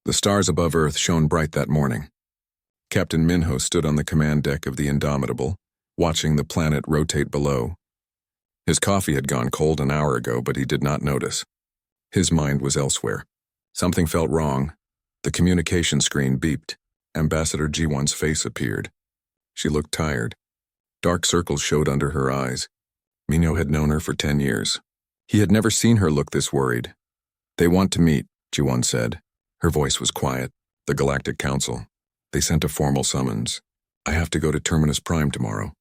The stars above Earth shone bright that morning. Captain Minho stood on the command deck of the Indomitable, watching the planet rotate below. His coffee had gone cold an hour ago, but he did not notice. His mind was elsewhere. Something felt wrong. The communication screen beeped. Ambassador G1's face appeared. She looked tired. Dark circles showed under her eyes. Minho had known her for 10 years. He had never seen her look this worried. "They want to meet," G1 said. Her voice was quiet. "The Galactic Council. They sent a formal summons. I have to go to Terminus Prime tomorrow."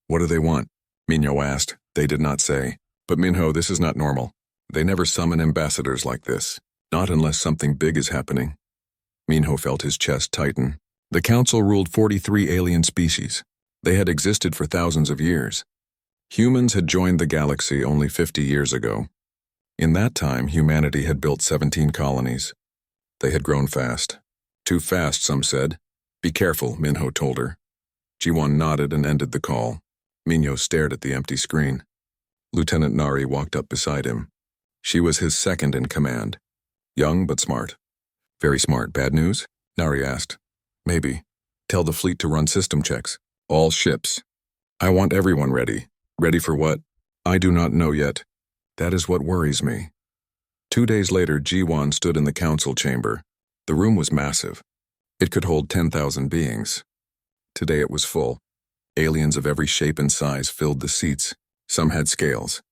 "What do they want?" Minho asked. They did not say. "But Minho, this is not normal. They never summon ambassadors like this. Not unless something big is happening." Minho felt his chest tighten. The Council ruled 43 alien species. They had existed for thousands of years. Humans had joined the galaxy only 50 years ago. In that time, humanity had built 17 colonies. They had grown fast. Too fast, some said. "Be careful," Minho told her. G1 nodded and ended the call. Minho stared at the empty screen. Lieutenant Nari walked up beside him. She was his second in command. Young but smart. "Very smart. Bad news?" Nari asked. "Maybe. Tell the fleet to run system checks. All ships. I want everyone ready." "Ready for what?" "I do not know yet. That is what worries me." 2 days later, G1 stood in the council chamber. The room was massive. It could hold 10,000 beings. Today it was full. Aliens of every shape and size filled the seats. Some had scales.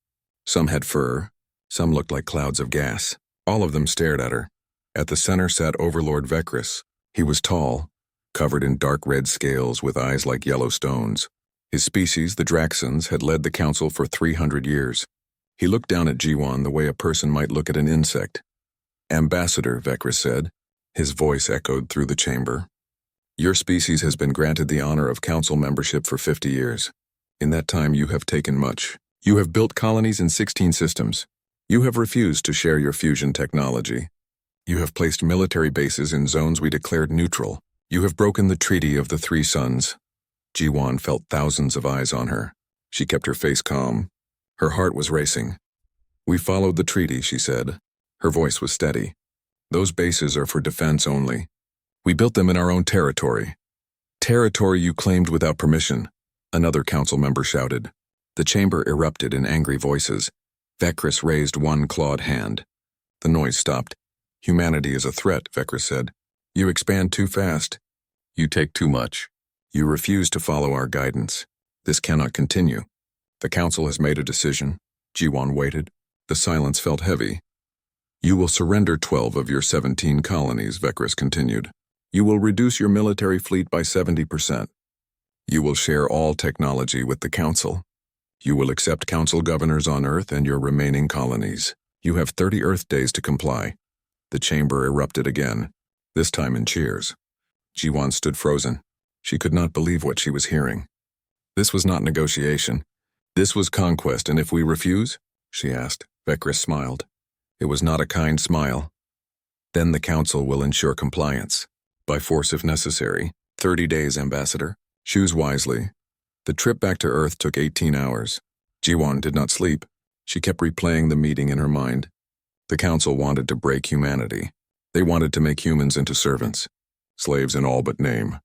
Some had fur. Some looked like clouds of gas. All of them stared at her. At the center sat Overlord Vecris. He was tall, covered in dark red scales with eyes like yellow stones. His species, the Draxons, had led the council for 300 years. He looked down at G1 the way a person might look at an insect. "Ambassador," Vecris said. His voice echoed through the chamber. "Your species has been granted the honor of council membership for 50 years. In that time you have taken much. You have built colonies in 16 systems. You have refused to share your fusion technology. You have placed military bases in zones we declared neutral. You have broken the Treaty of the Three Suns." G1 felt thousands of eyes on her. She kept her face calm. Her heart was racing. "We followed the treaty," she said. Her voice was steady. "Those bases are for defense only. We built them in our own territory." "Territory you claimed without permission," another council member shouted. The chamber erupted in angry voices. Vecris raised one clawed hand. The noise stopped. "Humanity is a threat," Vecris said. "You expand too fast. You take too much. You refuse to follow our guidance. This cannot continue. The council has made a decision." G1 waited. The silence felt heavy. "You will surrender 12 of your 17 colonies," Vecris continued. "You will reduce your military fleet by 70%. You will share all technology with the council. You will accept council governors on Earth and your remaining colonies. You have 30 Earth days to comply." The chamber erupted again, this time in cheers. G1 stood frozen. She could not believe what she was hearing. This was not negotiation. This was conquest, and if we refuse? She asked. Vecris smiled. It was not a kind smile. "Then the council will ensure compliance. By force if necessary. 30 days, Ambassador. Choose wisely." The trip back to Earth took 18 hours. G1 did not sleep. She kept replaying the meeting in her mind. The council wanted to break humanity. They wanted to make humans into servants. Slaves in all but name.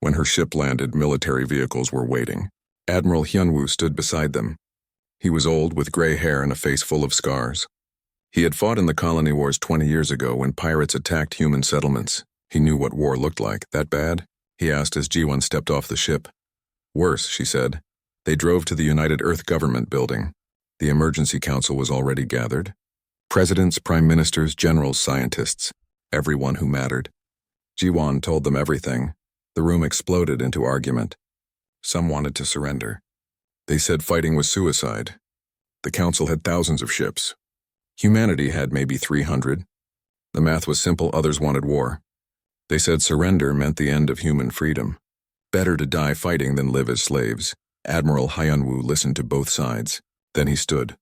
When her ship landed, military vehicles were waiting. Admiral Hyunwoo stood beside them. He was old, with gray hair and a face full of scars. He had fought in the colony wars 20 years ago when pirates attacked human settlements. He knew what war looked like. "That bad?" he asked as G1 stepped off the ship. "Worse," she said. They drove to the United Earth Government building. The emergency council was already gathered. Presidents, prime ministers, generals, scientists. Everyone who mattered. G1 told them everything. The room exploded into argument. Some wanted to surrender. They said fighting was suicide. The council had thousands of ships. Humanity had maybe 300. The math was simple, others wanted war. They said surrender meant the end of human freedom. Better to die fighting than live as slaves. Admiral Hyunwoo listened to both sides. Then he stood.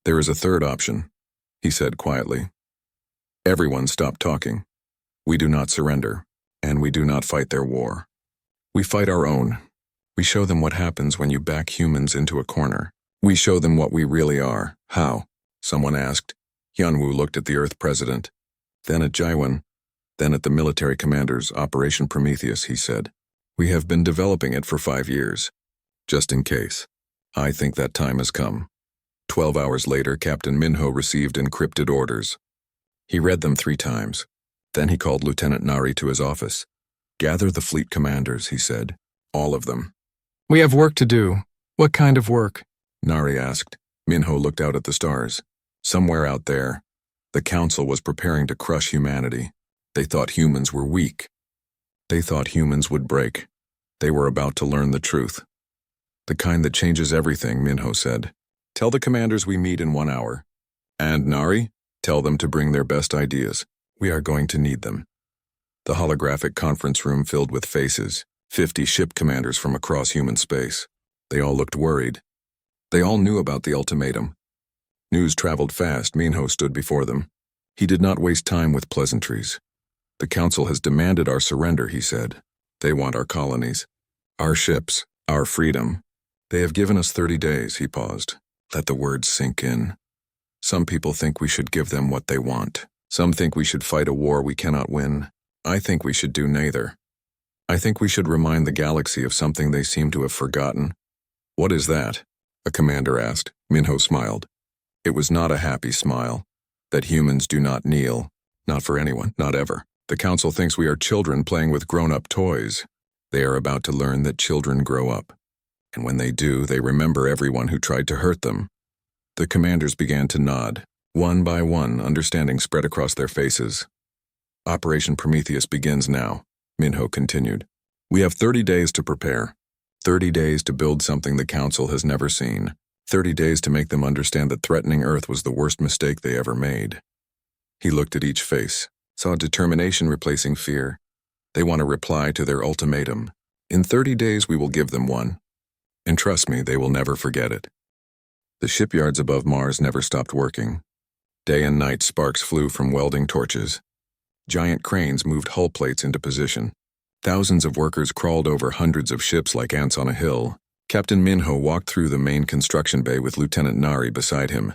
"There is a third option," he said quietly. "Everyone stop talking. We do not surrender, and we do not fight their war. We fight our own. We show them what happens when you back humans into a corner. We show them what we really are." "How?" someone asked. Hyunwoo looked at the Earth president, then at Jaiwan. Then at the military commander's Operation Prometheus, he said, "We have been developing it for 5 years. Just in case. I think that time has come." 12 hours later, Captain Minho received encrypted orders. He read them 3 times. Then he called Lieutenant Nari to his office. "Gather the fleet commanders," he said. "All of them." "We have work to do. What kind of work?" Nari asked. Minho looked out at the stars. Somewhere out there, the Council was preparing to crush humanity. They thought humans were weak. They thought humans would break. They were about to learn the truth. "The kind that changes everything," Minho said. "Tell the commanders we meet in 1 hour. And Nari, tell them to bring their best ideas. We are going to need them." The holographic conference room filled with faces, 50 ship commanders from across human space. They all looked worried. They all knew about the ultimatum. News traveled fast. Minho stood before them. He did not waste time with pleasantries. "The Council has demanded our surrender," he said. "They want our colonies, our ships, our freedom. They have given us 30 days, he paused. Let the words sink in. Some people think we should give them what they want. Some think we should fight a war we cannot win. I think we should do neither. I think we should remind the galaxy of something they seem to have forgotten." "What is that?" a commander asked. Minho smiled. It was not a happy smile. "That humans do not kneel. Not for anyone, not ever. The Council thinks we are children playing with grown-up toys. They are about to learn that children grow up. And when they do, they remember everyone who tried to hurt them." The commanders began to nod. One by one, understanding spread across their faces. "Operation Prometheus begins now," Minho continued. "We have 30 days to prepare. 30 days to build something the Council has never seen. 30 days to make them understand that threatening Earth was the worst mistake they ever made." He looked at each face, saw determination replacing fear. They want a reply to their ultimatum. In 30 days we will give them one. And trust me, they will never forget it. The shipyards above Mars never stopped working. Day and night sparks flew from welding torches. Giant cranes moved hull plates into position. Thousands of workers crawled over hundreds of ships like ants on a hill. Captain Minho walked through the main construction bay with Lieutenant Nari beside him.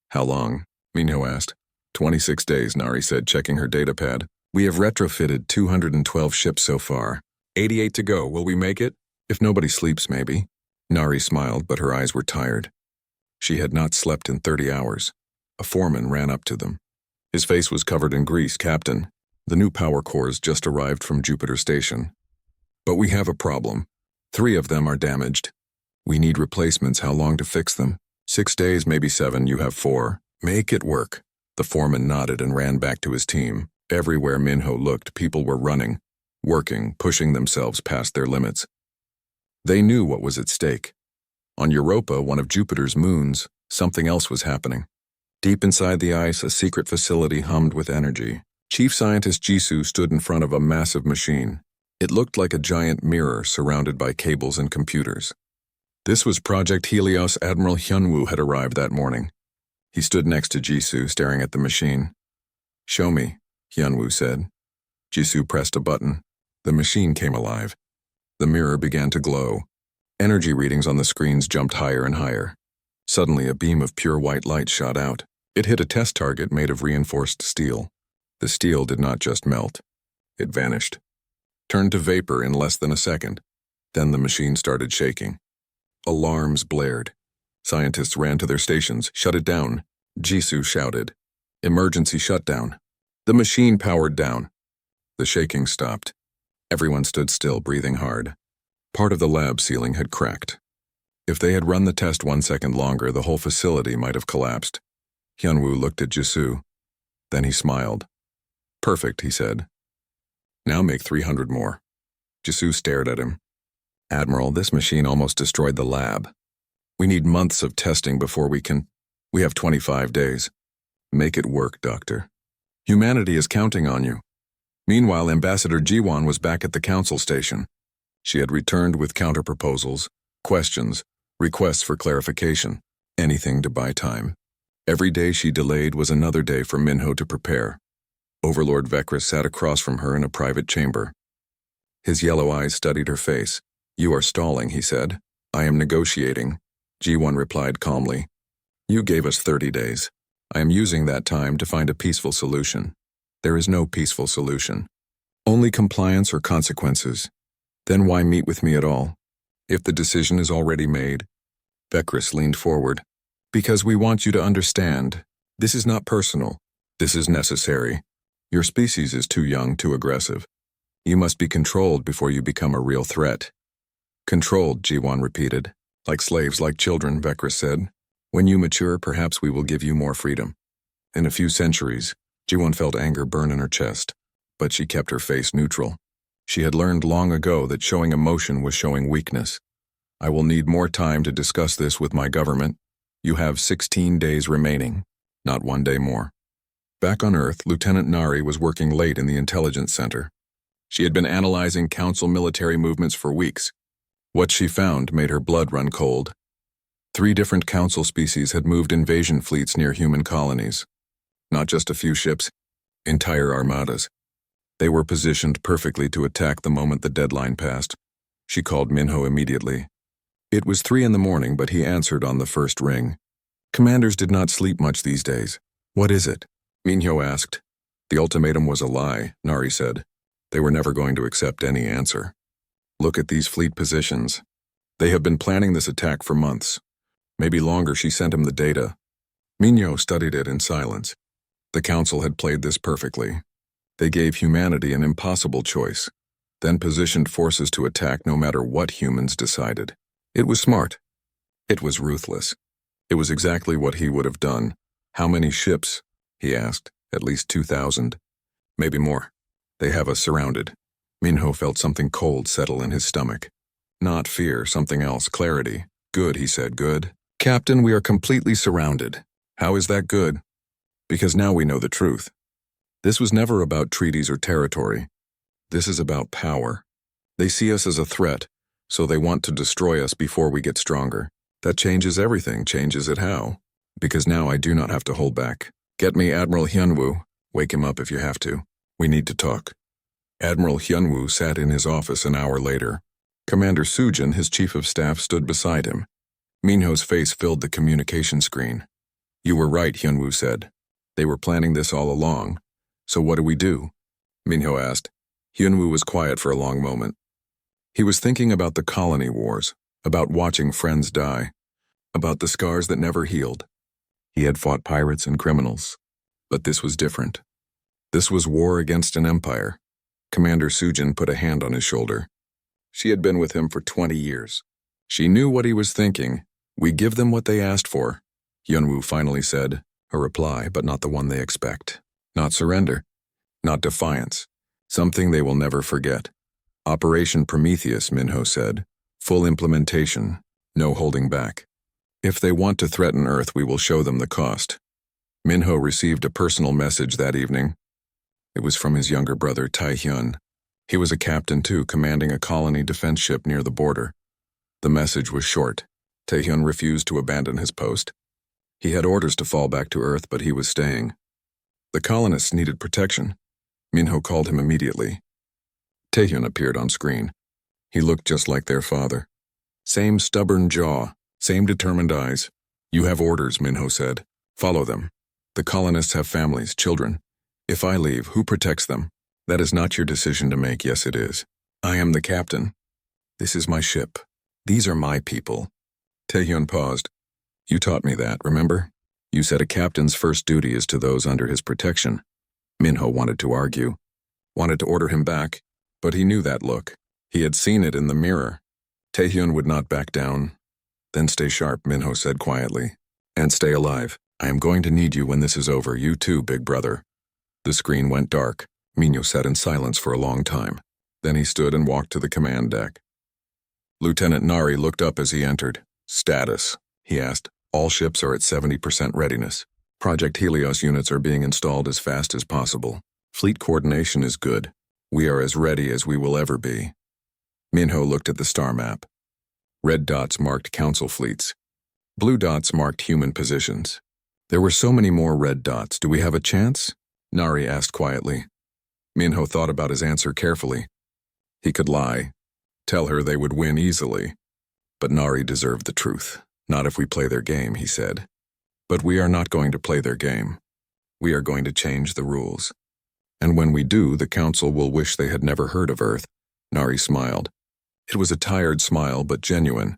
"How long?" Minho asked. 26 days, Nari said, checking her datapad. "We have retrofitted 212 ships so far. 88 to go. Will we make it? If nobody sleeps, maybe." Nari smiled, but her eyes were tired. She had not slept in 30 hours. A foreman ran up to them. His face was covered in grease. "Captain, the new power cores just arrived from Jupiter Station. But we have a problem. 3 of them are damaged. We need replacements. How long to fix them?" 6 days, maybe 7. You have 4. Make it work." The foreman nodded and ran back to his team. Everywhere Minho looked, people were running, working, pushing themselves past their limits. They knew what was at stake. On Europa, one of Jupiter's moons, something else was happening. Deep inside the ice, a secret facility hummed with energy. Chief Scientist Jisoo stood in front of a massive machine. It looked like a giant mirror surrounded by cables and computers. This was Project Helios. Admiral Hyunwoo had arrived that morning. He stood next to Jisoo, staring at the machine. "Show me," Hyunwoo said. Jisoo pressed a button. The machine came alive. The mirror began to glow. Energy readings on the screens jumped higher and higher. Suddenly, a beam of pure white light shot out. It hit a test target made of reinforced steel. The steel did not just melt. It vanished. Turned to vapor in less than a second. Then the machine started shaking. Alarms blared. Scientists ran to their stations. "Shut it down," Jisoo shouted. "Emergency shutdown." The machine powered down. The shaking stopped. Everyone stood still, breathing hard. Part of the lab ceiling had cracked. If they had run the test 1 second longer, the whole facility might have collapsed. Hyunwoo looked at Jisoo. Then he smiled. "Perfect," he said. "Now make 300 more." Jisoo stared at him. "Admiral, this machine almost destroyed the lab. We need months of testing before we can. We have 25 days. Make it work, Doctor. Humanity is counting on you." Meanwhile, Ambassador Jiwon was back at the council station. She had returned with counterproposals, questions, requests for clarification, anything to buy time. Every day she delayed was another day for Minho to prepare. Overlord Vekris sat across from her in a private chamber. His yellow eyes studied her face. "You are stalling," he said. "I am negotiating." Jiwon replied calmly. "You gave us 30 days. I am using that time to find a peaceful solution." There is no peaceful solution. Only compliance or consequences. Then why meet with me at all? If the decision is already made. Bekris leaned forward. Because we want you to understand. This is not personal. This is necessary. Your species is too young, too aggressive. You must be controlled before you become a real threat. Controlled, Jiwan repeated. Like slaves, like children, Bekris said. When you mature, perhaps we will give you more freedom. In a few centuries, Jiwan felt anger burn in her chest, but she kept her face neutral. She had learned long ago that showing emotion was showing weakness. I will need more time to discuss this with my government. You have 16 days remaining, not 1 day more. Back on Earth, Lieutenant Nari was working late in the intelligence center. She had been analyzing Council military movements for weeks. What she found made her blood run cold. 3 different Council species had moved invasion fleets near human colonies. Not just a few ships, entire armadas. They were positioned perfectly to attack the moment the deadline passed. She called Minho immediately. It was 3 a.m, but he answered on the first ring. Commanders did not sleep much these days. What is it? Minho asked. The ultimatum was a lie, Nari said. They were never going to accept any answer. Look at these fleet positions. They have been planning this attack for months. Maybe longer. She sent him the data. Minho studied it in silence. The Council had played this perfectly. They gave humanity an impossible choice, then positioned forces to attack no matter what humans decided. It was smart. It was ruthless. It was exactly what he would have done. How many ships? He asked. At least 2,000. Maybe more. They have us surrounded. Minho felt something cold settle in his stomach. Not fear, something else, clarity. Good, he said, good. Captain, we are completely surrounded. How is that good? Because now we know the truth. This was never about treaties or territory. This is about power. They see us as a threat, so they want to destroy us before we get stronger. That changes everything. Changes it how? Because now I do not have to hold back. Get me Admiral Hyunwoo. Wake him up if you have to. We need to talk. Admiral Hyunwoo sat in his office an hour later. Commander Sujin, his chief of staff, stood beside him. Minho's face filled the communication screen. You were right, Hyunwoo said. They were planning this all along. So what do we do? Minho asked. Hyunwoo was quiet for a long moment. He was thinking about the colony wars, about watching friends die, about the scars that never healed. He had fought pirates and criminals, but this was different. This was war against an empire. Commander Sujin put a hand on his shoulder. She had been with him for 20 years. She knew what he was thinking. We give them what they asked for, Hyunwoo finally said, a reply, but not the one they expect. Not surrender. Not defiance. Something they will never forget. Operation Prometheus, Minho said. Full implementation. No holding back. If they want to threaten Earth, we will show them the cost. Minho received a personal message that evening. It was from his younger brother, Taehyun. He was a captain too, commanding a colony defense ship near the border. The message was short. Taehyun refused to abandon his post. He had orders to fall back to Earth, but he was staying. The colonists needed protection. Minho called him immediately. Taehyun appeared on screen. He looked just like their father. Same stubborn jaw, same determined eyes. You have orders, Minho said. Follow them. The colonists have families, children. If I leave, who protects them? That is not your decision to make. Yes, it is. I am the captain. This is my ship. These are my people. Taehyun paused. You taught me that, remember? You said a captain's first duty is to those under his protection. Minho wanted to argue, wanted to order him back, but he knew that look. He had seen it in the mirror. Taehyun would not back down. Then stay sharp, Minho said quietly. And stay alive. I am going to need you when this is over. You too, big brother. The screen went dark. Minho sat in silence for a long time. Then he stood and walked to the command deck. Lieutenant Nari looked up as he entered. Status, he asked. All ships are at 70% readiness. Project Helios units are being installed as fast as possible. Fleet coordination is good. We are as ready as we will ever be. Minho looked at the star map. Red dots marked council fleets. Blue dots marked human positions. There were so many more red dots. Do we have a chance? Nari asked quietly. Minho thought about his answer carefully. He could lie, tell her they would win easily. But Nari deserved the truth. Not if we play their game, he said. But we are not going to play their game. We are going to change the rules. And when we do, the Council will wish they had never heard of Earth. Nari smiled. It was a tired smile, but genuine.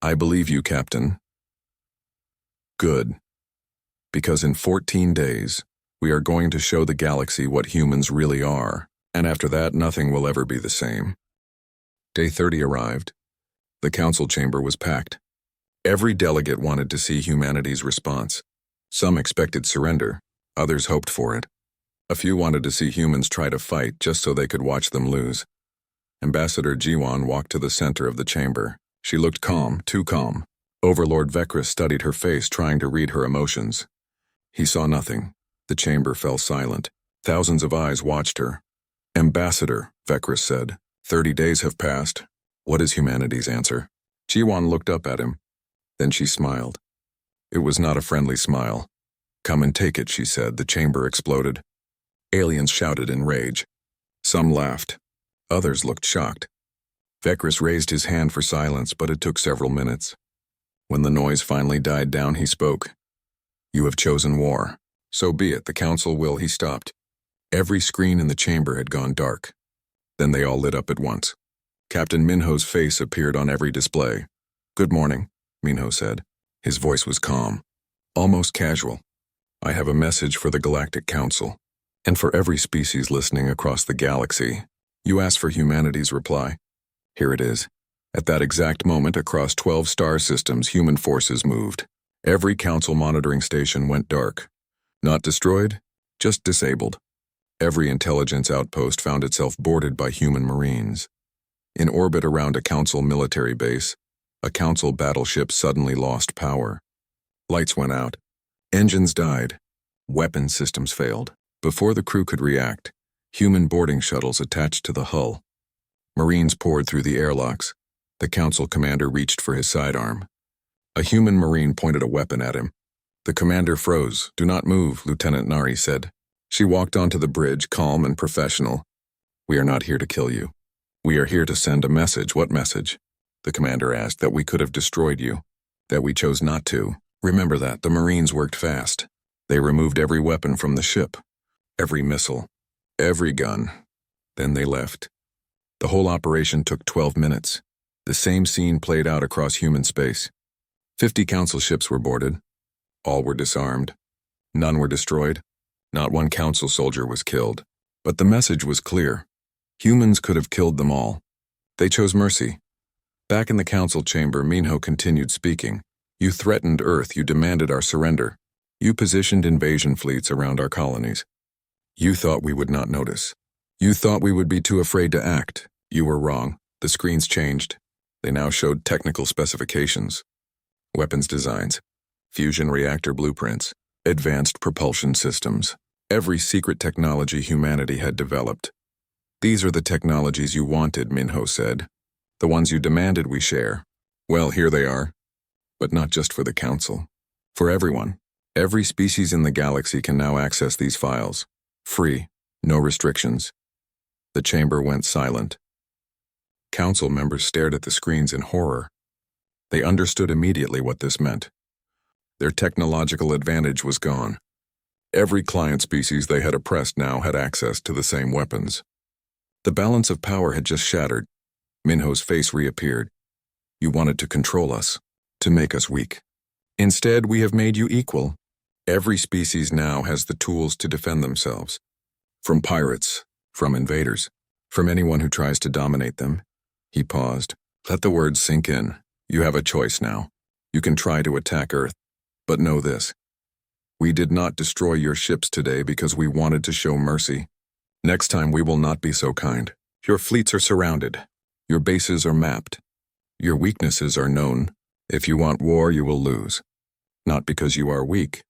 I believe you, Captain. Good. Because in 14 days, we are going to show the galaxy what humans really are, and after that, nothing will ever be the same. Day 30 arrived. The council chamber was packed. Every delegate wanted to see humanity's response. Some expected surrender, others hoped for it. A few wanted to see humans try to fight just so they could watch them lose. Ambassador Jiwan walked to the center of the chamber. She looked calm, too calm. Overlord Vekris studied her face, trying to read her emotions. He saw nothing. The chamber fell silent. Thousands of eyes watched her. Ambassador, Vekris said, 30 days have passed. What is humanity's answer? Jiwan looked up at him. Then she smiled. It was not a friendly smile. Come and take it, she said. The chamber exploded. Aliens shouted in rage. Some laughed. Others looked shocked. Vekris raised his hand for silence, but it took several minutes. When the noise finally died down, he spoke. You have chosen war. So be it, the council will. He stopped. Every screen in the chamber had gone dark. Then they all lit up at once. Captain Minho's face appeared on every display. Good morning, Minho said. His voice was calm, almost casual. I have a message for the Galactic Council, and for every species listening across the galaxy. You asked for humanity's reply. Here it is. At that exact moment, across 12 star systems, human forces moved. Every council monitoring station went dark. Not destroyed, just disabled. Every intelligence outpost found itself boarded by human marines. In orbit around a council military base, a council battleship suddenly lost power. Lights went out. Engines died. Weapon systems failed. Before the crew could react, human boarding shuttles attached to the hull. Marines poured through the airlocks. The council commander reached for his sidearm. A human marine pointed a weapon at him. The commander froze. Do not move, Lieutenant Nari said. She walked onto the bridge, calm and professional. We are not here to kill you. We are here to send a message. What message? The commander asked. That we could have destroyed you. That we chose not to. Remember that. The Marines worked fast. They removed every weapon from the ship. Every missile. Every gun. Then they left. The whole operation took 12 minutes. The same scene played out across human space. 50 council ships were boarded. All were disarmed. None were destroyed. Not one council soldier was killed. But the message was clear. Humans could have killed them all. They chose mercy. Back in the council chamber, Minho continued speaking. You threatened Earth. You demanded our surrender. You positioned invasion fleets around our colonies. You thought we would not notice. You thought we would be too afraid to act. You were wrong. The screens changed. They now showed technical specifications. Weapons designs. Fusion reactor blueprints. Advanced propulsion systems. Every secret technology humanity had developed. These are the technologies you wanted, Minho said. The ones you demanded we share. Well, here they are. But not just for the Council. For everyone. Every species in the galaxy can now access these files. Free. No restrictions. The chamber went silent. Council members stared at the screens in horror. They understood immediately what this meant. Their technological advantage was gone. Every client species they had oppressed now had access to the same weapons. The balance of power had just shattered. Minho's face reappeared. You wanted to control us, to make us weak. Instead, we have made you equal. Every species now has the tools to defend themselves. From pirates, from invaders, from anyone who tries to dominate them. He paused. Let the words sink in. You have a choice now. You can try to attack Earth. But know this. We did not destroy your ships today because we wanted to show mercy. Next time we will not be so kind. Your fleets are surrounded. Your bases are mapped. Your weaknesses are known. If you want war, you will lose. Not because you are weak,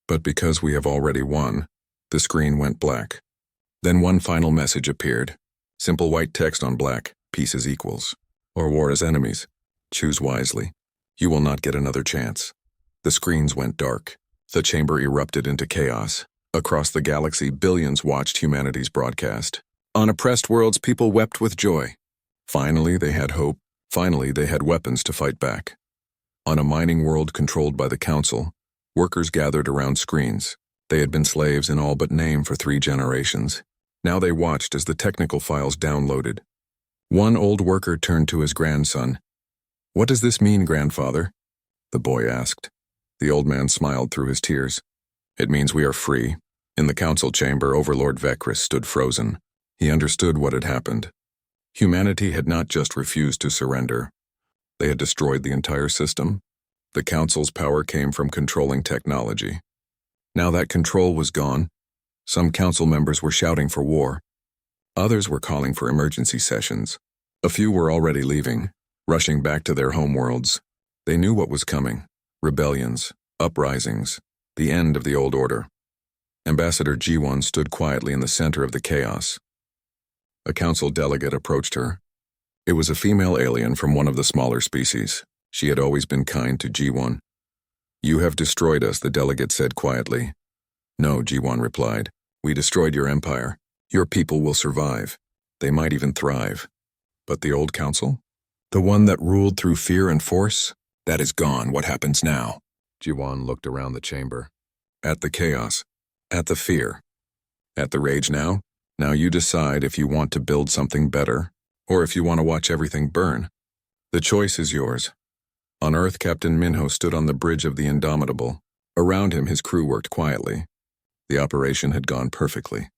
but because we have already won. The screen went black. Then one final message appeared. Simple white text on black. Peace is equals. Or war is enemies. Choose wisely. You will not get another chance. The screens went dark. The chamber erupted into chaos. Across the galaxy, billions watched humanity's broadcast. On oppressed worlds, people wept with joy. Finally, they had hope. Finally, they had weapons to fight back. On a mining world controlled by the Council, workers gathered around screens. They had been slaves in all but name for 3 generations. Now they watched as the technical files downloaded. One old worker turned to his grandson. "What does this mean, grandfather?" the boy asked. The old man smiled through his tears. "It means we are free." In the council chamber, Overlord Vecris stood frozen. He understood what had happened. Humanity had not just refused to surrender. They had destroyed the entire system. The council's power came from controlling technology. Now that control was gone, some council members were shouting for war. Others were calling for emergency sessions. A few were already leaving, rushing back to their homeworlds. They knew what was coming: rebellions, uprisings, the end of the old order. Ambassador G1 stood quietly in the center of the chaos. A council delegate approached her. It was a female alien from one of the smaller species. She had always been kind to G1. "You have destroyed us," the delegate said quietly. "No," G1 replied. "We destroyed your empire. Your people will survive. They might even thrive. But the old council? The one that ruled through fear and force? That is gone. What happens now?" G1 looked around the chamber. "At the chaos. At the fear. At the rage now? Now you decide if you want to build something better, or if you want to watch everything burn. The choice is yours." On Earth, Captain Minho stood on the bridge of the Indomitable. Around him, his crew worked quietly. The operation had gone perfectly.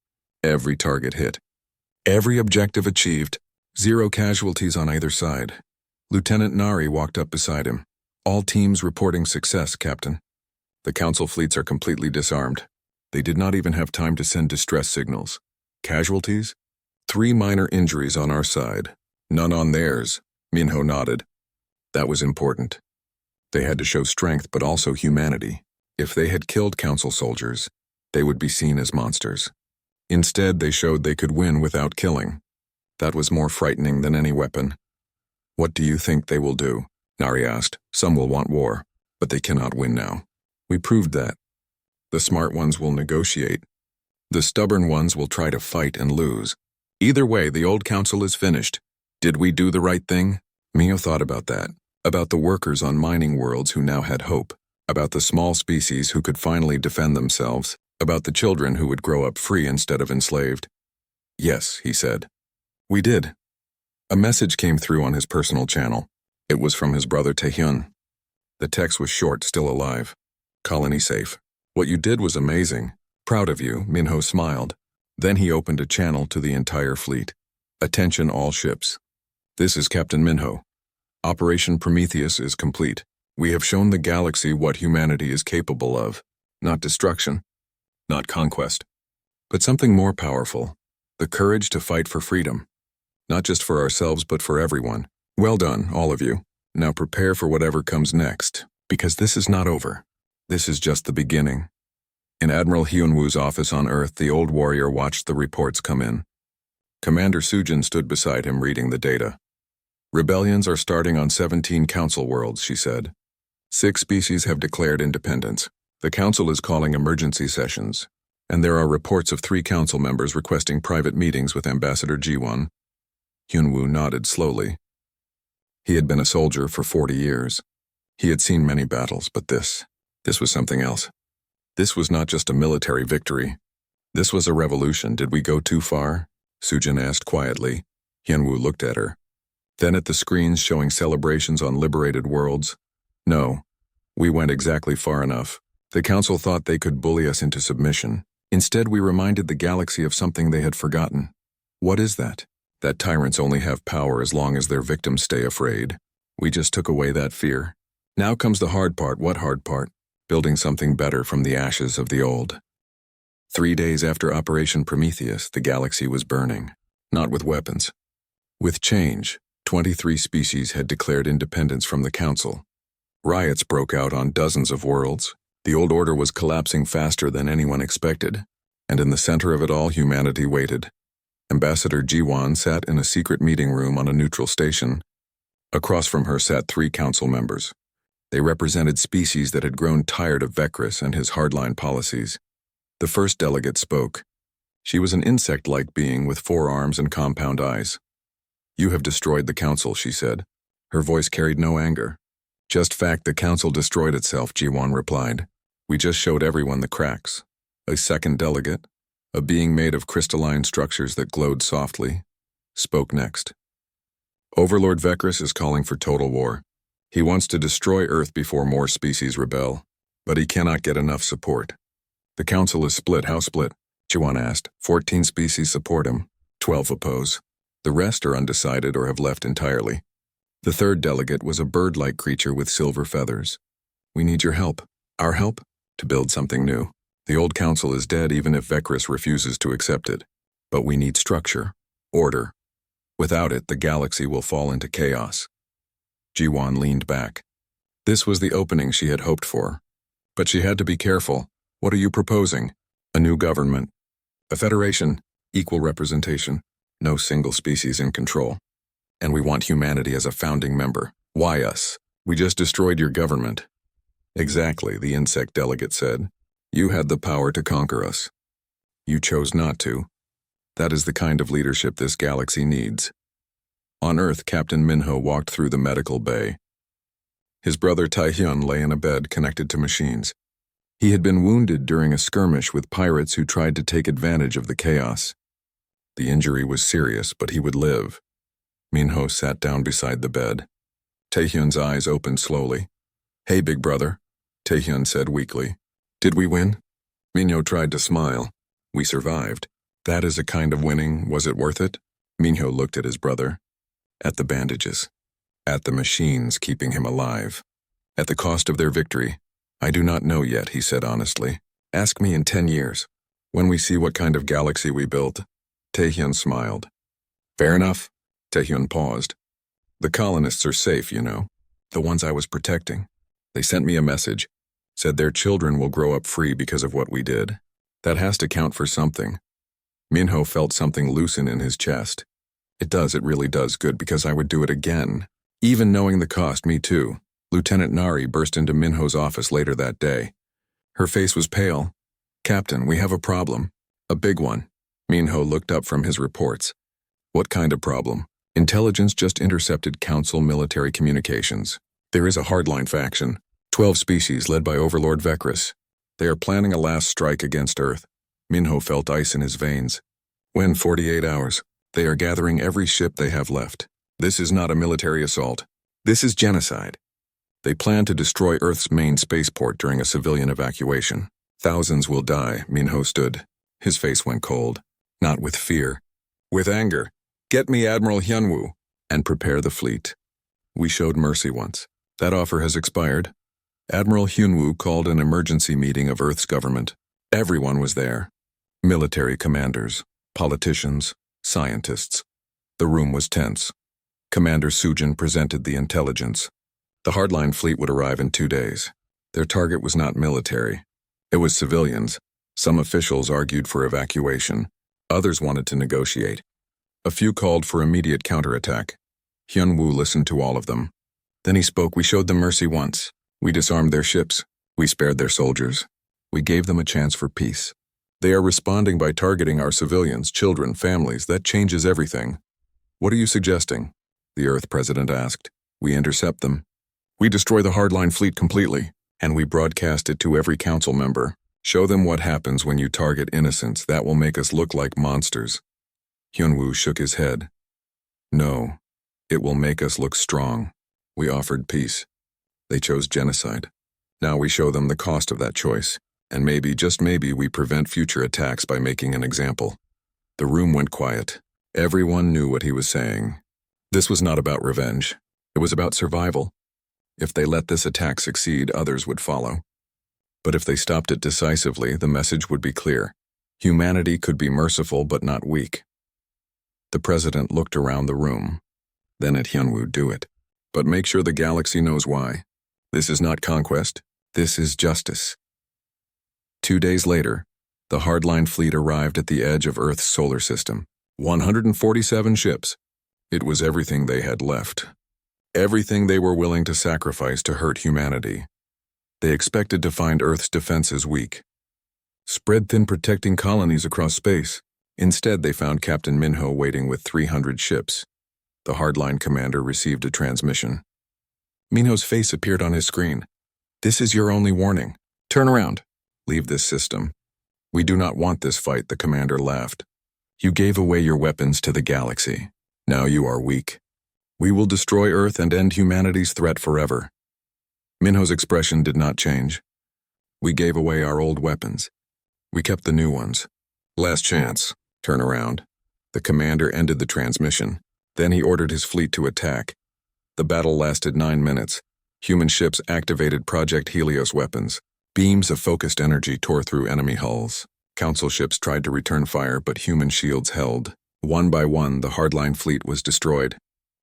Every target hit. Every objective achieved. 0 casualties on either side. Lieutenant Nari walked up beside him. "All teams reporting success, Captain. The Council fleets are completely disarmed. They did not even have time to send distress signals. Casualties? 3 minor injuries on our side. None on theirs." Minho nodded. That was important. They had to show strength but also humanity. If they had killed Council soldiers, they would be seen as monsters. Instead, they showed they could win without killing. That was more frightening than any weapon. "What do you think they will do?" Nari asked. "Some will want war, but they cannot win now. We proved that. The smart ones will negotiate. The stubborn ones will try to fight and lose. Either way, the old council is finished. Did we do the right thing?" Mio thought about that. About the workers on mining worlds who now had hope. About the small species who could finally defend themselves. About the children who would grow up free instead of enslaved. "Yes," he said. "We did." A message came through on his personal channel. It was from his brother Taehyun. The text was short, still alive. "Colony safe. What you did was amazing. Proud of you," Minho smiled. Then he opened a channel to the entire fleet. "Attention all ships. This is Captain Minho. Operation Prometheus is complete. We have shown the galaxy what humanity is capable of. Not destruction, not conquest, but something more powerful. The courage to fight for freedom. Not just for ourselves, but for everyone. Well done, all of you. Now prepare for whatever comes next, because this is not over. This is just the beginning." In Admiral Hyunwoo's office on Earth, the old warrior watched the reports come in. Commander Sujin stood beside him reading the data. "Rebellions are starting on 17 council worlds," she said. 6 species have declared independence. The council is calling emergency sessions, and there are reports of 3 council members requesting private meetings with Ambassador G1. Hyunwoo nodded slowly. He had been a soldier for 40 years. He had seen many battles, but this was something else. This was not just a military victory. This was a revolution. "Did we go too far?" Sujin asked quietly. Hyunwoo looked at her. Then at the screens showing celebrations on liberated worlds. "No, we went exactly far enough. The council thought they could bully us into submission. Instead, we reminded the galaxy of something they had forgotten." "What is that?" "That tyrants only have power as long as their victims stay afraid. We just took away that fear. Now comes the hard part." "What hard part?" "Building something better from the ashes of the old." 3 days after Operation Prometheus, the galaxy was burning. Not with weapons. With change. 23 species had declared independence from the council. Riots broke out on dozens of worlds. The old order was collapsing faster than anyone expected. And in the center of it all, humanity waited. Ambassador G1 sat in a secret meeting room on a neutral station. Across from her sat 3 council members. They represented species that had grown tired of Vecris and his hardline policies. The first delegate spoke. She was an insect-like being with 4 arms and compound eyes. "You have destroyed the council," she said. Her voice carried no anger. "Just fact, the council destroyed itself," G1 replied. "We just showed everyone the cracks." A second delegate, A being made of crystalline structures that glowed softly spoke next. Overlord Vecris is calling for total war. He wants to destroy Earth before more species rebel, but he cannot get enough support. The council is split. How split? Jiwan asked. 14 species support him, 12 oppose. The rest are undecided or have left entirely. The third delegate was a bird-like creature with silver feathers. We need your help. Our help? To build something new. The old council is dead even if Vecris refuses to accept it. But we need structure, order. Without it, the galaxy will fall into chaos. Jiwan leaned back. This was the opening she had hoped for. But she had to be careful. What are you proposing? A new government. A federation, equal representation, no single species in control. And we want humanity as a founding member. Why us? We just destroyed your government. Exactly, the insect delegate said. You had the power to conquer us. You chose not to. That is the kind of leadership this galaxy needs. On Earth, Captain Minho walked through the medical bay. His brother Taihyun lay in a bed connected to machines. He had been wounded during a skirmish with pirates who tried to take advantage of the chaos. The injury was serious, but he would live. Minho sat down beside the bed. Taehyun's eyes opened slowly. Hey, big brother, Taehyun said weakly. Did we win? Minho tried to smile. We survived. That is a kind of winning. Was it worth it? Minho looked at his brother. At the bandages. At the machines keeping him alive. At the cost of their victory. I do not know yet, he said honestly. Ask me in 10 years. When we see what kind of galaxy we built. Taehyun smiled. Fair enough. Taehyun paused. The colonists are safe, you know. The ones I was protecting. They sent me a message. Said their children will grow up free because of what we did. That has to count for something. Minho felt something loosen in his chest. It really does good because I would do it again. Even knowing the cost, me too. Lieutenant Nari burst into Minho's office later that day. Her face was pale. Captain, we have a problem. A big one. Minho looked up from his reports. What kind of problem? Intelligence just intercepted Council military communications. There is a hardline faction. 12 species led by Overlord Vecris. They are planning a last strike against Earth. Minho felt ice in his veins. When 48 hours. They are gathering every ship they have left. This is not a military assault. This is genocide. They plan to destroy Earth's main spaceport during a civilian evacuation. Thousands will die, Minho stood. His face went cold. Not with fear. With anger. Get me Admiral Hyunwoo, and prepare the fleet. We showed mercy once. That offer has expired. Admiral Hyunwoo called an emergency meeting of Earth's government. Everyone was there. Military commanders, politicians, scientists. The room was tense. Commander Sujin presented the intelligence. The hardline fleet would arrive in 2 days. Their target was not military. It was civilians. Some officials argued for evacuation. Others wanted to negotiate. A few called for immediate counterattack. Hyunwoo listened to all of them. Then he spoke. We showed them mercy once. We disarmed their ships. We spared their soldiers. We gave them a chance for peace. They are responding by targeting our civilians, children, families. That changes everything. What are you suggesting? The Earth President asked. We intercept them. We destroy the hardline fleet completely, and we broadcast it to every council member. Show them what happens when you target innocents. That will make us look like monsters. Hyunwoo shook his head. No, it will make us look strong. We offered peace. They chose genocide. Now we show them the cost of that choice, and maybe, just maybe, we prevent future attacks by making an example. The room went quiet. Everyone knew what he was saying. This was not about revenge. It was about survival. If they let this attack succeed, others would follow. But if they stopped it decisively, the message would be clear. Humanity could be merciful but not weak. The president looked around the room. Then at Hyunwoo, do it. But make sure the galaxy knows why. This is not conquest. This is justice. 2 days later, the hardline fleet arrived at the edge of Earth's solar system. 147 ships. It was everything they had left. Everything they were willing to sacrifice to hurt humanity. They expected to find Earth's defenses weak. Spread thin protecting colonies across space. Instead, they found Captain Minho waiting with 300 ships. The hardline commander received a transmission. Minho's face appeared on his screen. This is your only warning. Turn around. Leave this system. We do not want this fight, the commander laughed. You gave away your weapons to the galaxy. Now you are weak. We will destroy Earth and end humanity's threat forever. Minho's expression did not change. We gave away our old weapons. We kept the new ones. Last chance. Turn around. The commander ended the transmission. Then he ordered his fleet to attack. The battle lasted 9 minutes. Human ships activated Project Helios weapons. Beams of focused energy tore through enemy hulls. Council ships tried to return fire, but human shields held. One by one, the hardline fleet was destroyed.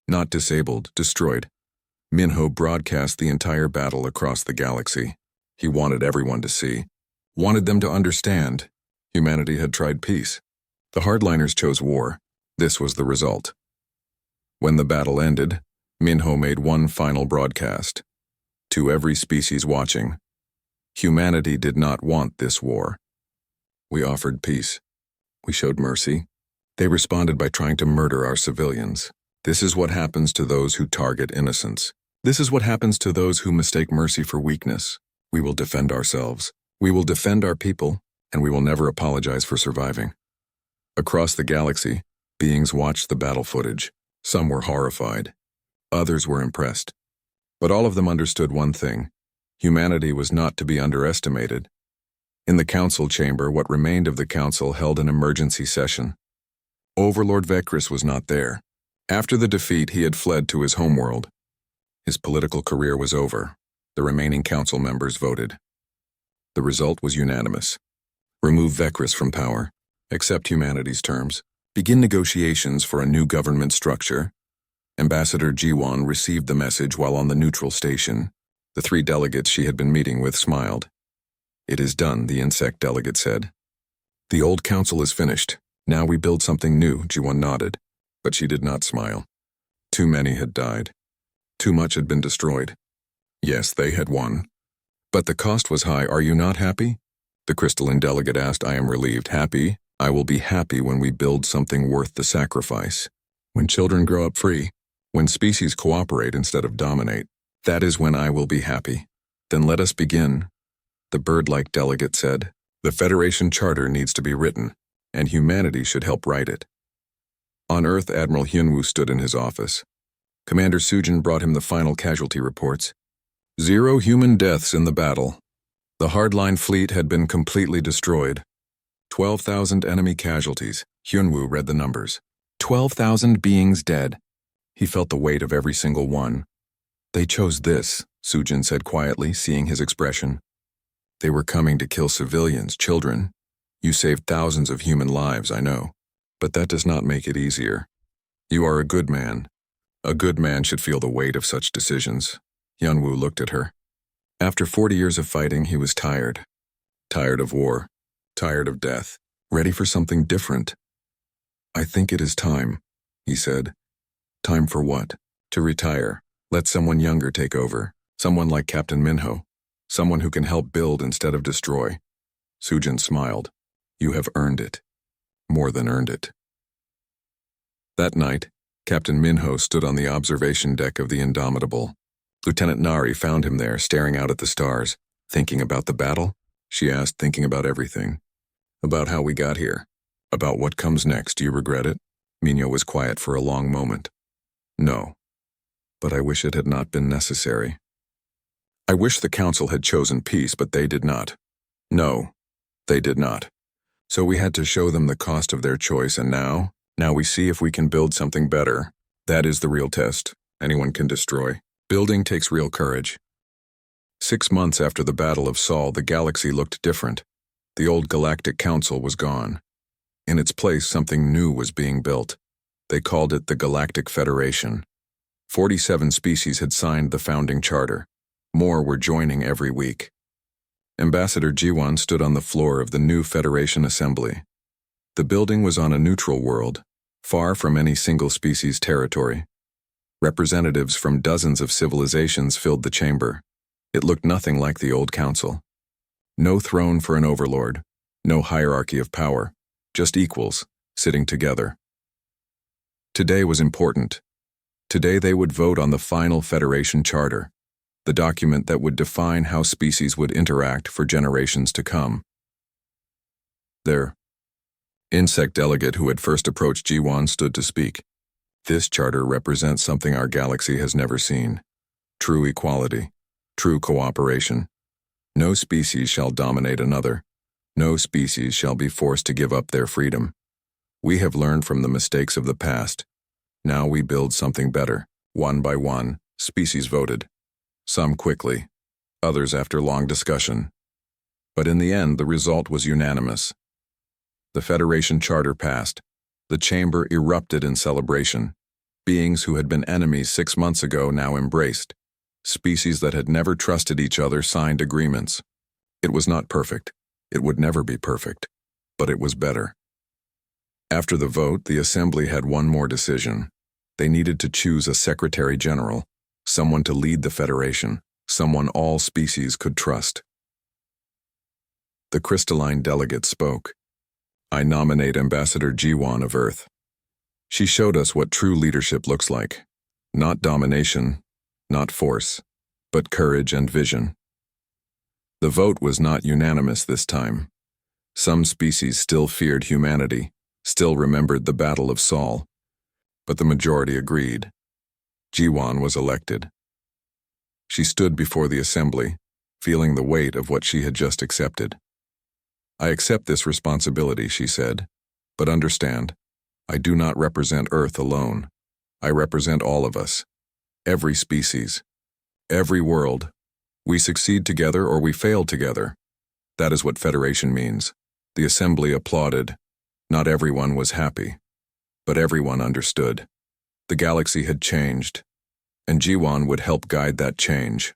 Not disabled, destroyed. Minho broadcast the entire battle across the galaxy. He wanted everyone to see. Wanted them to understand. Humanity had tried peace. The hardliners chose war. This was the result. When the battle ended, Minho made one final broadcast. To every species watching. Humanity did not want this war. We offered peace. We showed mercy. They responded by trying to murder our civilians. This is what happens to those who target innocence. This is what happens to those who mistake mercy for weakness. We will defend ourselves. We will defend our people, and we will never apologize for surviving. Across the galaxy, beings watched the battle footage. Some were horrified. Others were impressed. But all of them understood one thing. Humanity was not to be underestimated. In the council chamber, what remained of the council held an emergency session. Overlord Vecris was not there. After the defeat, he had fled to his homeworld. His political career was over. The remaining council members voted. The result was unanimous. Remove Vecris from power. Accept humanity's terms. Begin negotiations for a new government structure. Ambassador Jiwan received the message while on the neutral station. The 3 delegates she had been meeting with smiled. It is done, the insect delegate said. The old council is finished. Now we build something new, Jiwan nodded. But she did not smile. Too many had died. Too much had been destroyed. Yes, they had won. But the cost was high. Are you not happy? The crystalline delegate asked. I am relieved. Happy? I will be happy when we build something worth the sacrifice. When children grow up free. When species cooperate instead of dominate. That is when I will be happy. Then let us begin. The bird-like delegate said. The Federation Charter needs to be written, and humanity should help write it. On Earth, Admiral Hyunwoo stood in his office. Commander Sujin brought him the final casualty reports. 0 human deaths in the battle. The hardline fleet had been completely destroyed. 12,000 enemy casualties. Hyunwoo read the numbers. 12,000 beings dead. He felt the weight of every single one. They chose this, Sujin said quietly, seeing his expression. They were coming to kill civilians, children. You saved thousands of human lives, I know. But that does not make it easier. You are a good man. A good man should feel the weight of such decisions. Hyunwoo looked at her. After 40 years of fighting, he was tired. Tired of war. Tired of death. Ready for something different. I think it is time, he said. Time for what? To retire. Let someone younger take over. Someone like Captain Minho. Someone who can help build instead of destroy. Sujin smiled. You have earned it. More than earned it. That night, Captain Minho stood on the observation deck of the Indomitable. Lieutenant Nari found him there, staring out at the stars. Thinking about the battle? She asked, thinking about everything. About how we got here. About what comes next. Do you regret it? Minho was quiet for a long moment. No. But I wish it had not been necessary. I wish the council had chosen peace, but they did not. No, they did not. So we had to show them the cost of their choice, and now we see if we can build something better. That is the real test. Anyone can destroy. Building takes real courage. 6 months after the Battle of Sol, the galaxy looked different. The old Galactic Council was gone. In its place, something new was being built. They called it the Galactic Federation. 47 species had signed the founding charter. More were joining every week. Ambassador Jiwan stood on the floor of the new Federation Assembly. The building was on a neutral world, far from any single species territory. Representatives from dozens of civilizations filled the chamber. It looked nothing like the old council. No throne for an overlord, no hierarchy of power, just equals, sitting together. Today was important. Today they would vote on the final Federation Charter, the document that would define how species would interact for generations to come. There. Insect delegate who had first approached Jiwan stood to speak. This charter represents something our galaxy has never seen. True equality. True cooperation. No species shall dominate another. No species shall be forced to give up their freedom. We have learned from the mistakes of the past. Now we build something better. One by one, species voted. Some quickly, others after long discussion. But in the end, the result was unanimous. The Federation Charter passed. The chamber erupted in celebration. Beings who had been enemies 6 months ago now embraced. Species that had never trusted each other signed agreements. It was not perfect. It would never be perfect. But it was better. After the vote, the Assembly had one more decision. They needed to choose a Secretary General, someone to lead the Federation, someone all species could trust. The crystalline delegate spoke. I nominate Ambassador Jiwan of Earth. She showed us what true leadership looks like. Not domination, not force, but courage and vision. The vote was not unanimous this time. Some species still feared humanity, still remembered the Battle of Saul, but the majority agreed. Jiwan was elected. She stood before the Assembly, feeling the weight of what she had just accepted. I accept this responsibility, she said, but understand, I do not represent Earth alone. I represent all of us. Every species. Every world. We succeed together or we fail together. That is what Federation means. The Assembly applauded. Not everyone was happy, but everyone understood. The galaxy had changed, and Jiwan would help guide that change.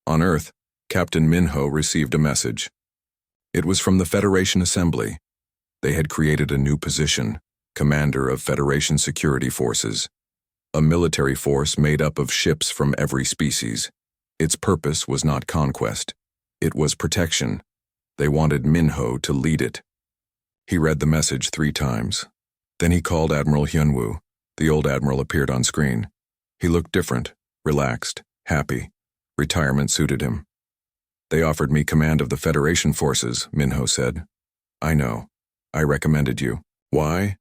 On Earth, Captain Minho received a message. It was from the Federation Assembly. They had created a new position, Commander of Federation Security Forces, a military force made up of ships from every species. Its purpose was not conquest. It was protection. They wanted Minho to lead it. He read the message 3 times. Then he called Admiral Hyunwoo. The old admiral appeared on screen. He looked different, relaxed, happy. Retirement suited him. They offered me command of the Federation forces, Minho said. I know. I recommended you. Why?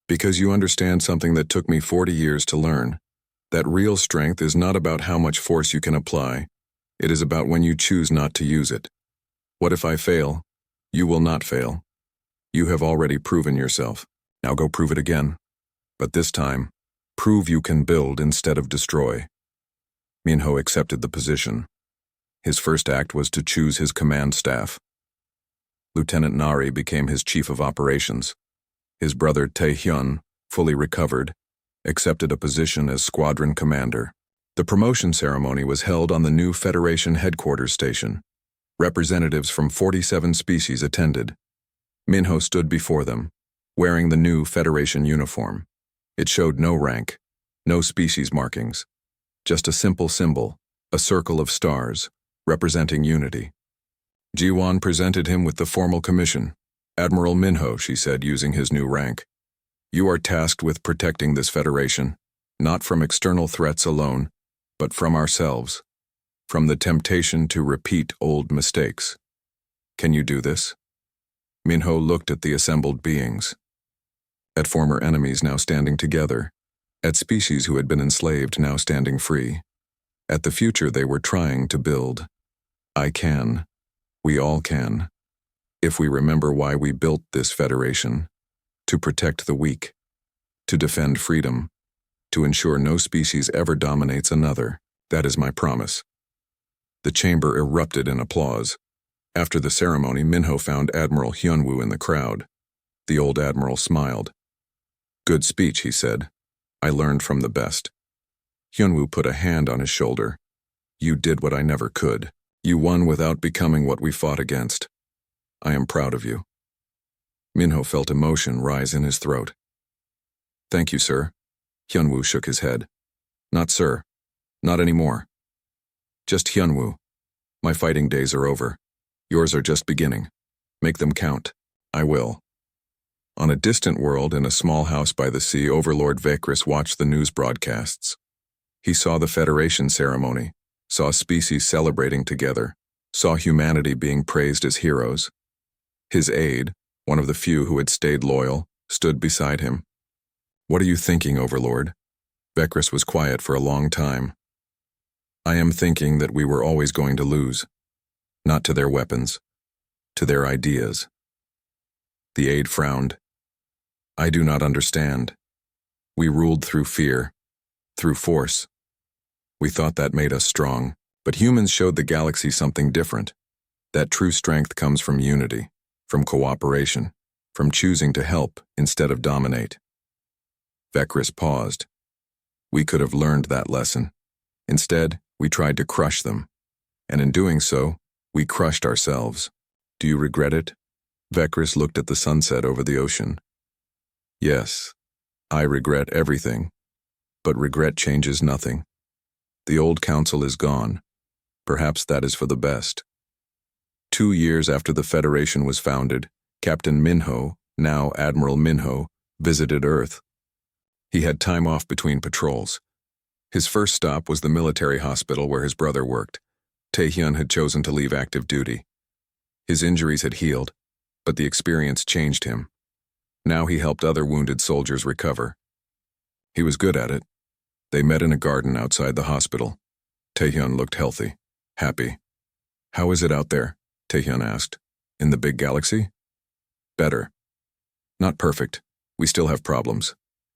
Because you understand something that took me 40 years to learn. That real strength is not about how much force you can apply. It is about when you choose not to use it. What if I fail? You will not fail. You have already proven yourself. Now go prove it again. But this time, prove you can build instead of destroy. Minho accepted the position. His first act was to choose his command staff. Lieutenant Nari became his chief of operations. His brother Tae-hyun, fully recovered, accepted a position as squadron commander. The promotion ceremony was held on the new Federation headquarters station. Representatives from 47 species attended. Minho stood before them, wearing the new Federation uniform. It showed no rank, no species markings, just a simple symbol, a circle of stars, representing unity. Jiwan presented him with the formal commission. Admiral Minho, she said, using his new rank. You are tasked with protecting this Federation, not from external threats alone, but from ourselves, from the temptation to repeat old mistakes. Can you do this? Minho looked at the assembled beings, at former enemies now standing together, at species who had been enslaved now standing free, at the future they were trying to build. I can. We all can. If we remember why we built this Federation, to protect the weak, to defend freedom, to ensure no species ever dominates another. That is my promise. The chamber erupted in applause. After the ceremony, Minho found Admiral Hyunwoo in the crowd. The old admiral smiled. Good speech, he said. I learned from the best. Hyunwoo put a hand on his shoulder. You did what I never could. You won without becoming what we fought against. I am proud of you. Minho felt emotion rise in his throat. Thank you, sir. Hyunwoo shook his head. Not sir. Not anymore. Just Hyunwoo. My fighting days are over. Yours are just beginning. Make them count. I will. On a distant world in a small house by the sea, Overlord Vekris watched the news broadcasts. He saw the Federation ceremony, saw species celebrating together, saw humanity being praised as heroes. His aide, one of the few who had stayed loyal, stood beside him. "What are you thinking, Overlord?" Vekris was quiet for a long time. "I am thinking that we were always going to lose. Not to their weapons, to their ideas." The aide frowned. "I do not understand. We ruled through fear, through force. We thought that made us strong, but humans showed the galaxy something different. That true strength comes from unity, from cooperation, from choosing to help instead of dominate." Vekris paused. "We could have learned that lesson. Instead, we tried to crush them. And in doing so, we crushed ourselves. Do you regret it?" Vekris looked at the sunset over the ocean. "Yes, I regret everything, but regret changes nothing. The old council is gone. Perhaps that is for the best." 2 years after the Federation was founded, Captain Minho, now Admiral Minho, visited Earth. He had time off between patrols. His first stop was the military hospital where his brother worked. Taehyun had chosen to leave active duty. His injuries had healed, but the experience changed him. Now he helped other wounded soldiers recover. He was good at it. They met in a garden outside the hospital. Taehyun looked healthy, happy. "How is it out there?" Taehyun asked. "In the big galaxy?" "Better. Not perfect. We still have problems.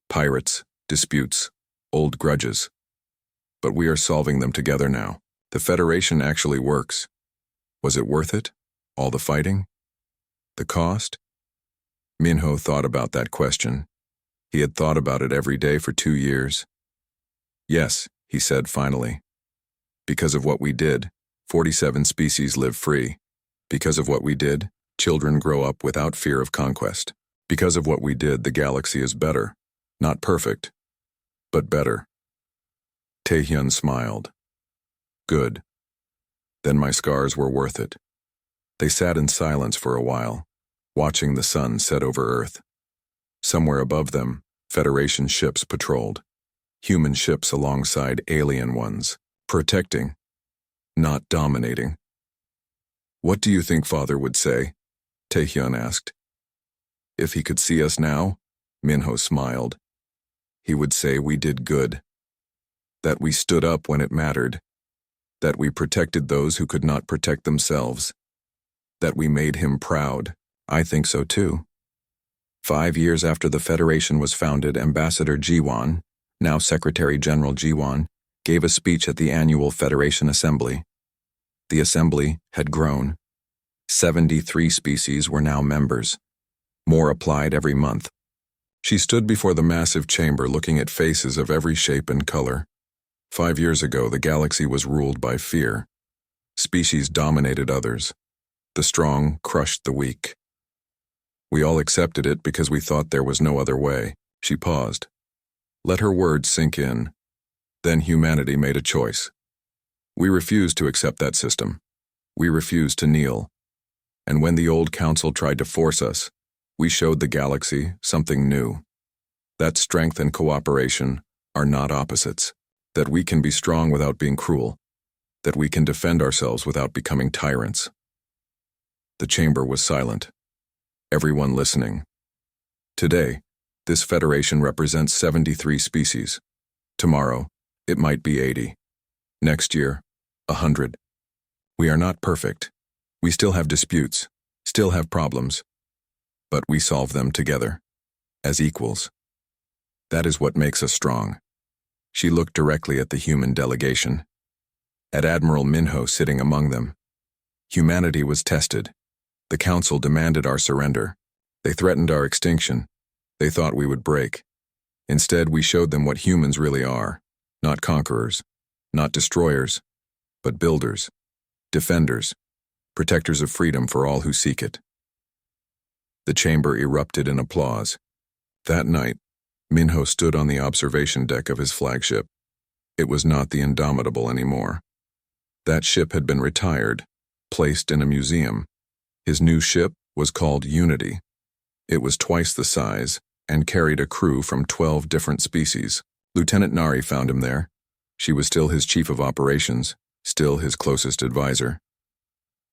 Pirates, disputes, old grudges. But we are solving them together now. The Federation actually works. Was it worth it? All the fighting? The cost?" Minho thought about that question. He had thought about it every day for 2 years. "Yes," he said finally. "Because of what we did, 47 species live free. Because of what we did, children grow up without fear of conquest. Because of what we did, the galaxy is better. Not perfect, but better." Taehyun smiled. "Good. Then my scars were worth it." They sat in silence for a while, watching the sun set over Earth. Somewhere above them, Federation ships patrolled. Human ships alongside alien ones, protecting, not dominating. "What do you think Father would say?" Taehyun asked. "If he could see us now," Minho smiled, "he would say we did good. That we stood up when it mattered. That we protected those who could not protect themselves. That we made him proud." "I think so too." 5 years after the Federation was founded, Ambassador Jiwon, now Secretary General Jiwon, gave a speech at the annual Federation Assembly. The assembly had grown. 73 species were now members. More applied every month. She stood before the massive chamber looking at faces of every shape and color. 5 years ago, the galaxy was ruled by fear. Species dominated others. The strong crushed the weak. We all accepted it because we thought there was no other way. She paused. Let her words sink in. Then humanity made a choice. We refused to accept that system. We refused to kneel. And when the old council tried to force us, we showed the galaxy something new. That strength and cooperation are not opposites. That we can be strong without being cruel. That we can defend ourselves without becoming tyrants. The chamber was silent. Everyone listening. Today, this federation represents 73 species. Tomorrow, it might be 80. Next year, 100. We are not perfect. We still have disputes, still have problems. But we solve them together, as equals. That is what makes us strong. She looked directly at the human delegation, at Admiral Minho sitting among them. Humanity was tested. The council demanded our surrender. They threatened our extinction. They thought we would break. Instead, we showed them what humans really are. Not conquerors, not destroyers, but builders, defenders, protectors of freedom for all who seek it. The chamber erupted in applause. That night, Minho stood on the observation deck of his flagship. It was not the Indomitable anymore. That ship had been retired, placed in a museum. His new ship was called Unity. It was twice the size and carried a crew from 12 different species. Lieutenant Nari found him there. She was still his chief of operations, still his closest advisor.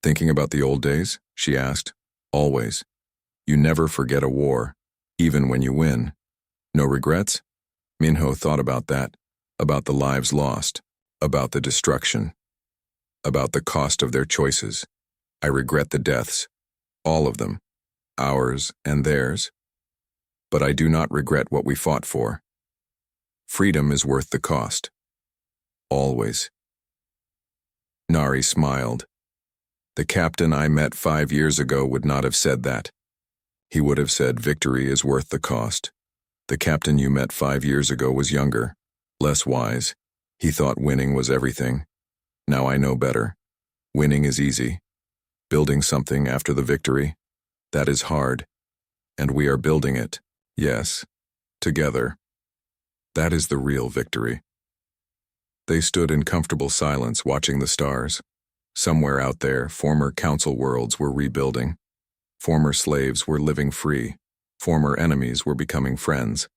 Thinking about the old days? She asked. Always. You never forget a war, even when you win. No regrets? Minho thought about that, about the lives lost, about the destruction, about the cost of their choices. I regret the deaths, all of them, ours and theirs. But I do not regret what we fought for. Freedom is worth the cost. Always. Nari smiled. The captain I met 5 years ago would not have said that. He would have said victory is worth the cost. The captain you met 5 years ago was younger, less wise. He thought winning was everything. Now I know better. Winning is easy. Building something after the victory, that is hard. And we are building it, yes, together. That is the real victory. They stood in comfortable silence watching the stars. Somewhere out there, former council worlds were rebuilding. Former slaves were living free. Former enemies were becoming friends.